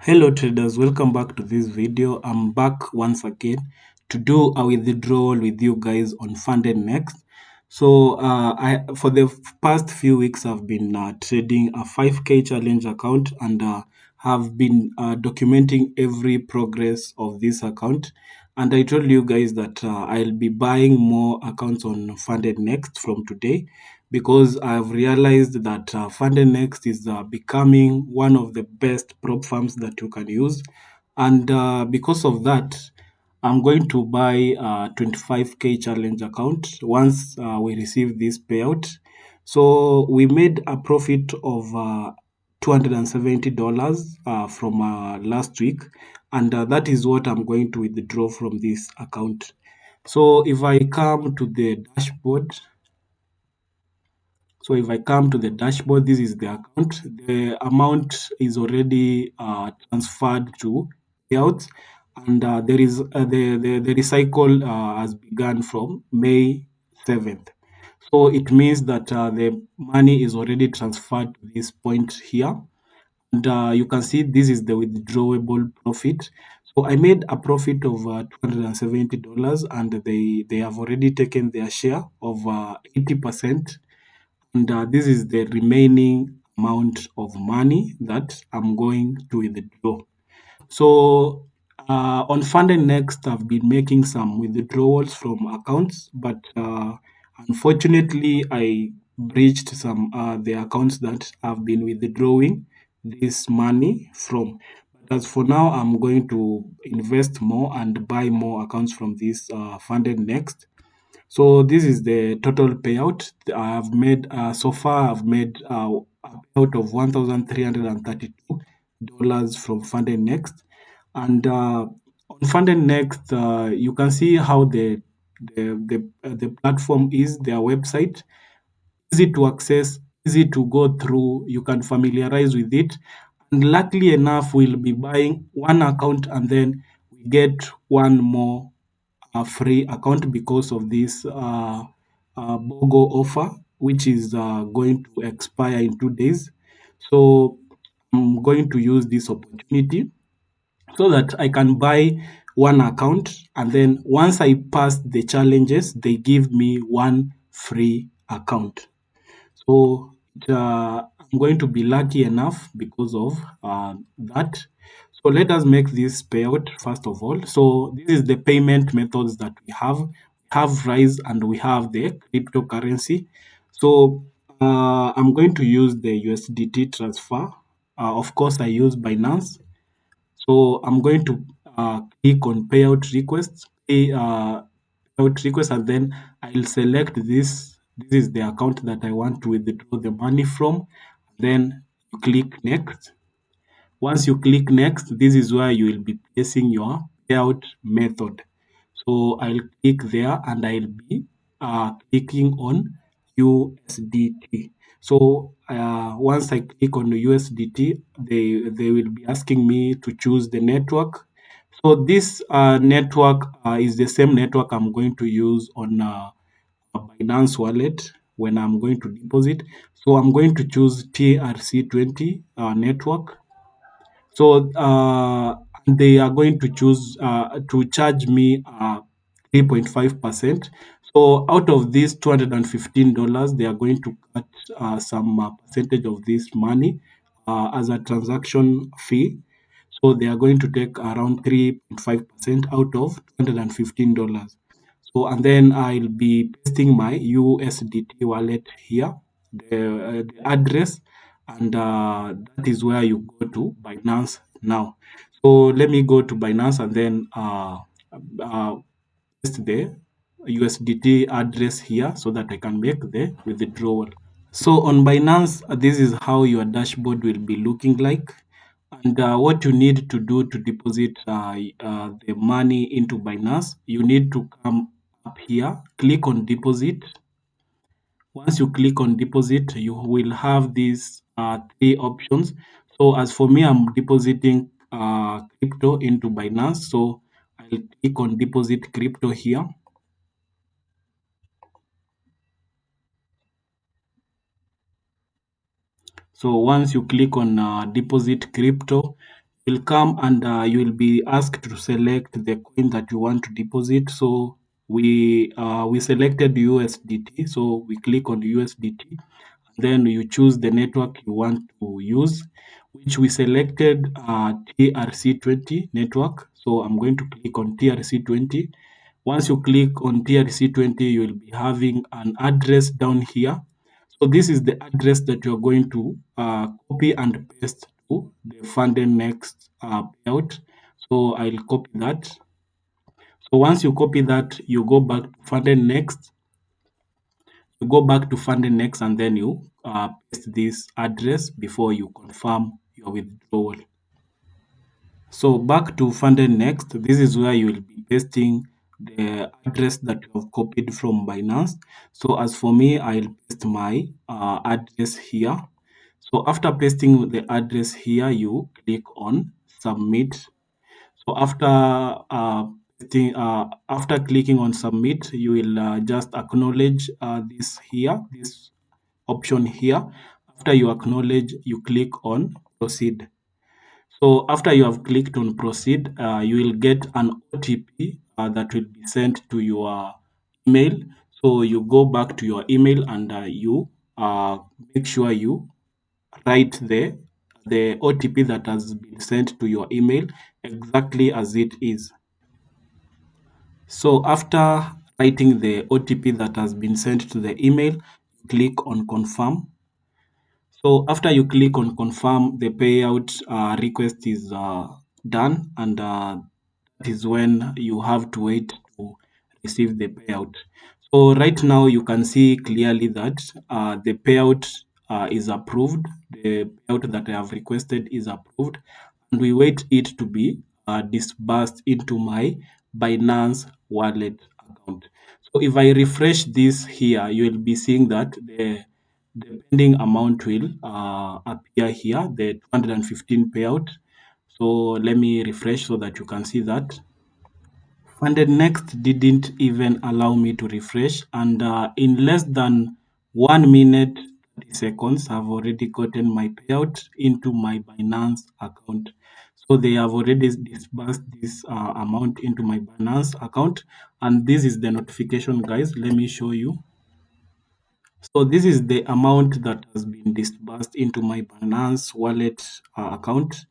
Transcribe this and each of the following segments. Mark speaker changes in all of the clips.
Speaker 1: Hello traders, welcome back to this video. I'm back once again to do a withdrawal with you guys on Funded Next. So I for the past few weeks I've been trading a 5k challenge account and have been documenting every progress of this account. And I told you guys that I'll be buying more accounts on Funded Next from today because I've realized that Funded Next is becoming one of the best prop firms that you can use. And because of that, I'm going to buy a 25k challenge account once we receive this payout. So we made a profit of $270 from last week, and that is what I'm going to withdraw from this account. So if I come to the dashboard, this is the account. The amount is already transferred to payouts, and the recycle has begun from May 7th. So it means that the money is already transferred to this point here. And you can see this is the withdrawable profit. So I made a profit of $270, and they have already taken their share of 80%, and this is the remaining amount of money that I'm going to withdraw. So on Funding Next, I've been making some withdrawals from accounts, but unfortunately, I breached some the accounts that I've been withdrawing this money from. But as for now, I'm going to invest more and buy more accounts from this Funded Next. So this is the total payout I have made. So far, I've made a payout of $1,332 from Funded Next, and on Funded Next, you can see how the platform is. Their website easy to access, easy to go through. You can familiarize with it, and luckily enough, we'll be buying one account and then we get one more a free account because of this BOGO offer, which is going to expire in 2 days. So I'm going to use this opportunity so that I can buy one account, and then once I pass the challenges, they give me one free account. So I'm going to be lucky enough because of that. So let us make this payout first of all. So this is the payment methods that we have. We have Rise and we have the cryptocurrency. So I'm going to use the USDT transfer. Of course, I use Binance. So I'm going to click on payout requests, payout request, and then I'll select this. This is the account that I want to withdraw the money from. Then you click next. Once you click next, this is where you will be placing your payout method. So I'll click there and I'll be clicking on USDT. So once I click on the USDT, they will be asking me to choose the network. So this network is the same network I'm going to use on a Binance wallet when I'm going to deposit. So I'm going to choose TRC20 network. So they are going to choose to charge me 3.5%. So out of this $215, they are going to cut some percentage of this money as a transaction fee. So they are going to take around 3.5% out of $215. So and then I'll be pasting my USDT wallet here, the address, and that is where you go to Binance now. So let me go to Binance and then uh, paste the USDT address here so that I can make the withdrawal. So on Binance, this is how your dashboard will be looking like. And what you need to do to deposit the money into Binance, you need to come up here, click on deposit. Once you click on deposit, you will have these three options. So as for me, I'm depositing crypto into Binance. So I'll click on deposit crypto here. So once you click on deposit crypto, will come and you will be asked to select the coin that you want to deposit. So we selected USDT, so we click on USDT. Then you choose the network you want to use, which we selected TRC20 network. So I'm going to click on TRC20. Once you click on TRC20, you will be having an address down here. So this is the address that you're going to copy and paste to the funded next payout. So I'll copy that. So once you copy that, you go back to funded next, and then you paste this address before you confirm your withdrawal. So back to funded next, this is where you will be pasting the address that you have copied from Binance. So as for me, I'll paste my address here. So after pasting the address here, you click on submit. So after clicking on submit, you will just acknowledge this option here. After you acknowledge, you click on proceed. So after you have clicked on proceed, you will get an OTP that will be sent to your email. So you go back to your email and you make sure you write the OTP that has been sent to your email exactly as it is. So after writing the OTP that has been sent to the email, click on confirm. So after you click on confirm, the payout request is done, and that is when you have to wait to receive the payout. So right now you can see clearly that the payout is approved. The payout that I have requested is approved, and we wait it to be disbursed into my Binance wallet account. So if I refresh this here, you will be seeing that the pending amount will appear here, the 215 payout. So let me refresh so that you can see that. Funded Next didn't even allow me to refresh, and in less than 1 minute 30 seconds, I've already gotten my payout into my Binance account. So they have already disbursed this amount into my Binance account, and this is the notification, guys. Let me show you. So this is the amount that has been disbursed into my Binance wallet account,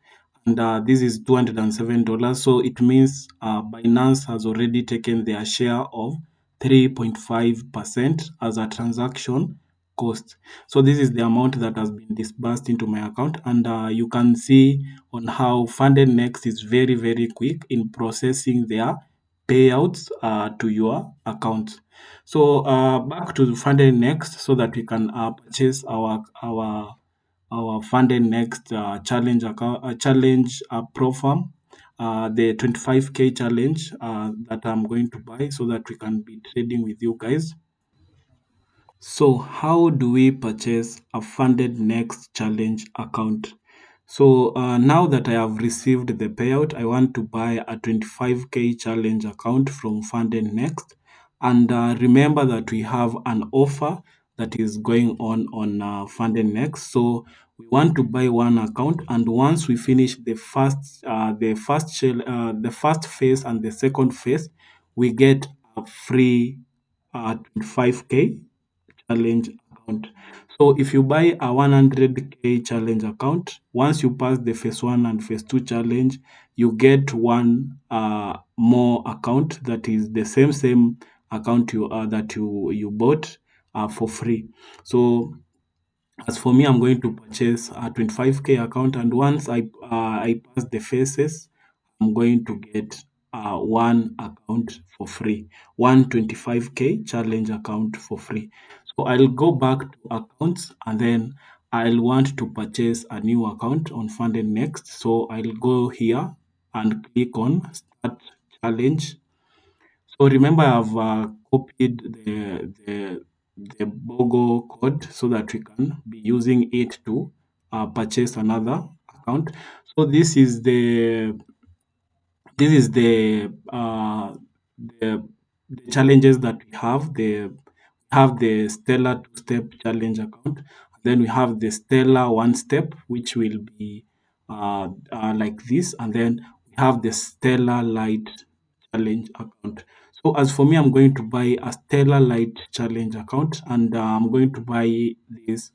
Speaker 1: and this is $207. So it means Binance has already taken their share of 3.5% as a transaction cost. So this is the amount that has been disbursed into my account, and you can see on how Funded Next is very, very quick in processing their payouts to your account. So back to the Funded Next, so that we can purchase our Funded Next challenge pro farm, the 25K challenge that I'm going to buy, so that we can be trading with you guys. So how do we purchase a Funded Next challenge account? So now that I have received the payout, I want to buy a 25K challenge account from Funded Next. And remember that we have an offer that is going on Funded Next. So we want to buy one account, and once we finish the first phase and the second phase, we get a free 25K challenge account. So if you buy a 100K challenge account, once you pass the phase one and phase two challenge, you get one more account that is the same account you bought for free. So as for me, I'm going to purchase a 25K account, and once I pass the phases, I'm going to get one account for free, one 25K challenge account for free. So I'll go back to accounts, and then I'll want to purchase a new account on Funded Next. So I'll go here and click on Start Challenge. So remember, I've copied the BOGO code so that we can be using it to purchase another account. So this is the challenges that we have. The Stellar two-step challenge account. Then we have the Stellar one step, which will be like this, and then we have the Stellar Light Challenge account. So as for me, I'm going to buy a Stellar Light Challenge account, and I'm going to buy this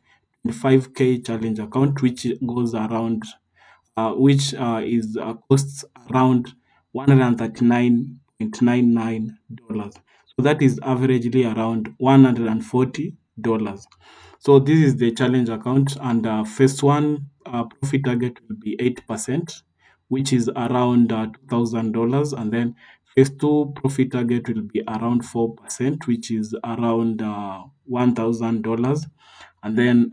Speaker 1: 25K challenge account, which goes around, which is costs around $139.99. So that is averagely around $140. So this is the challenge account, and phase one profit target will be 8%, which is around $2,000, and then phase two profit target will be around 4%, which is around $1,000, and then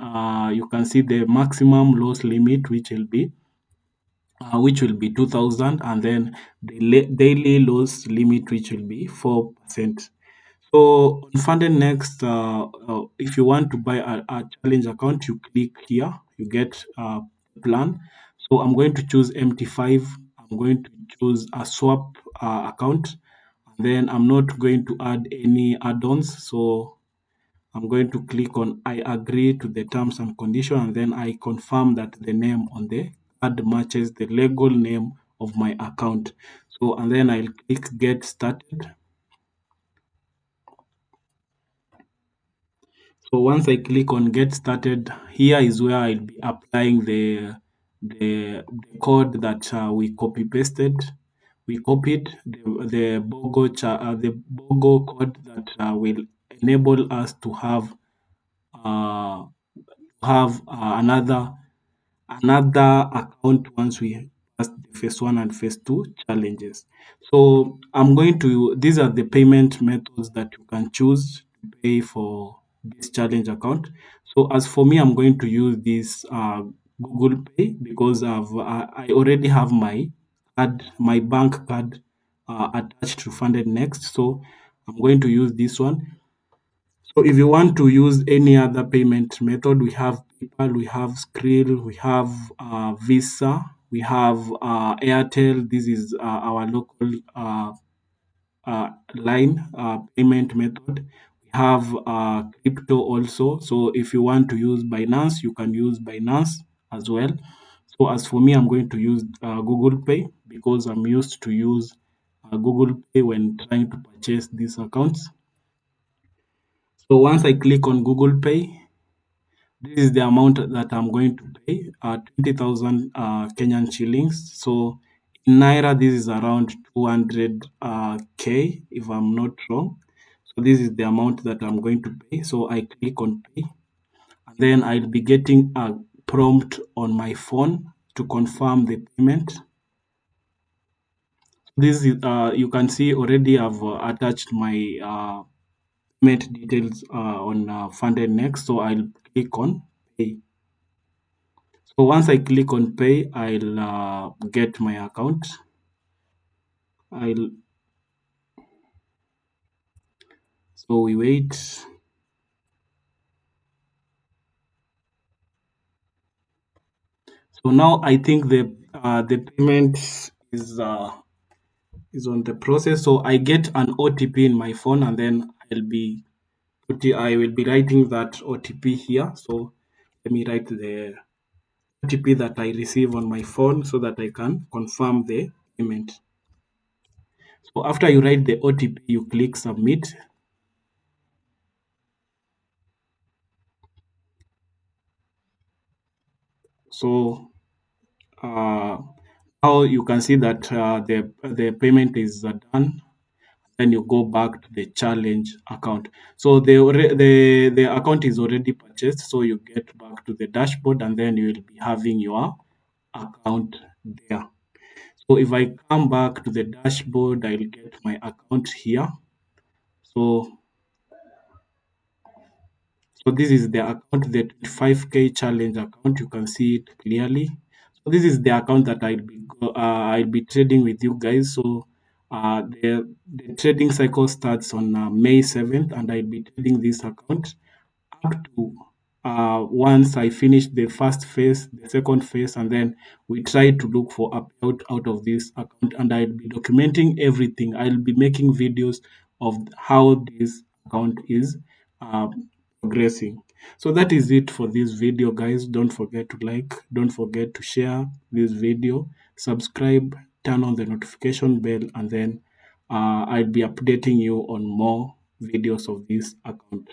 Speaker 1: you can see the maximum loss limit, which will be 2,000, and then the daily loss limit, which will be 4%. So on Funded Next, if you want to buy a challenge account, you click here, you get plan. So I'm going to choose MT5. I'm going to choose a swap account. And then I'm not going to add any add-ons. So I'm going to click on I agree to the terms and condition, and then I confirm that the name on the card matches the legal name of my account. So and then I'll click get started. So once I click on get started, here is where I'll be applying the code that we copy pasted. We copied the BOGO code that will enable us to uh, another account once we pass the phase one and phase two challenges. So these are the payment methods that you can choose to pay for this challenge account. So as for me, I'm going to use this Google Pay because I already have my bank card attached to Funded Next. So I'm going to use this one. So if you want to use any other payment method, we have PayPal, we have Skrill, we have Visa, we have Airtel. This is our local line payment method. We have crypto also. So if you want to use Binance, you can use Binance as well. So as for me, I'm going to use Google Pay because I'm used to use Google Pay when trying to purchase these accounts. So once I click on Google Pay, this is the amount that I'm going to pay, 20,000 Kenyan shillings. So in Naira, this is around 200 K, if I'm not wrong. So this is the amount that I'm going to pay. So I click on pay, and then I'll be getting a prompt on my phone to confirm the payment. This is, you can see already I've attached my payment details on Funded Next. So I'll click on pay. So once I click on pay, I'll get my account. I'll so we wait. So now I think the payment is on the process. So I get an OTP in my phone, and then I will be writing that OTP here. So let me write the OTP that I receive on my phone so that I can confirm the payment. So after you write the OTP, you click submit. So uh, now you can see that the payment is done. Then you go back to the challenge account. So the account is already purchased. So you get back to the dashboard, and then you will be having your account there. So if I come back to the dashboard, I'll get my account here. So So this is the account, the 25K challenge account. You can see it clearly. So this is the account that I'll be trading with you guys. So the trading cycle starts on May 7th, and I'll be trading this account up to once I finish the first phase, the second phase, and then we try to look for a payout out of this account. And I'll be documenting everything. I'll be making videos of how this account is progressing. So that is it for this video, guys. Don't forget to like, don't forget to share this video, subscribe, turn on the notification bell, and then I'll be updating you on more videos of this account.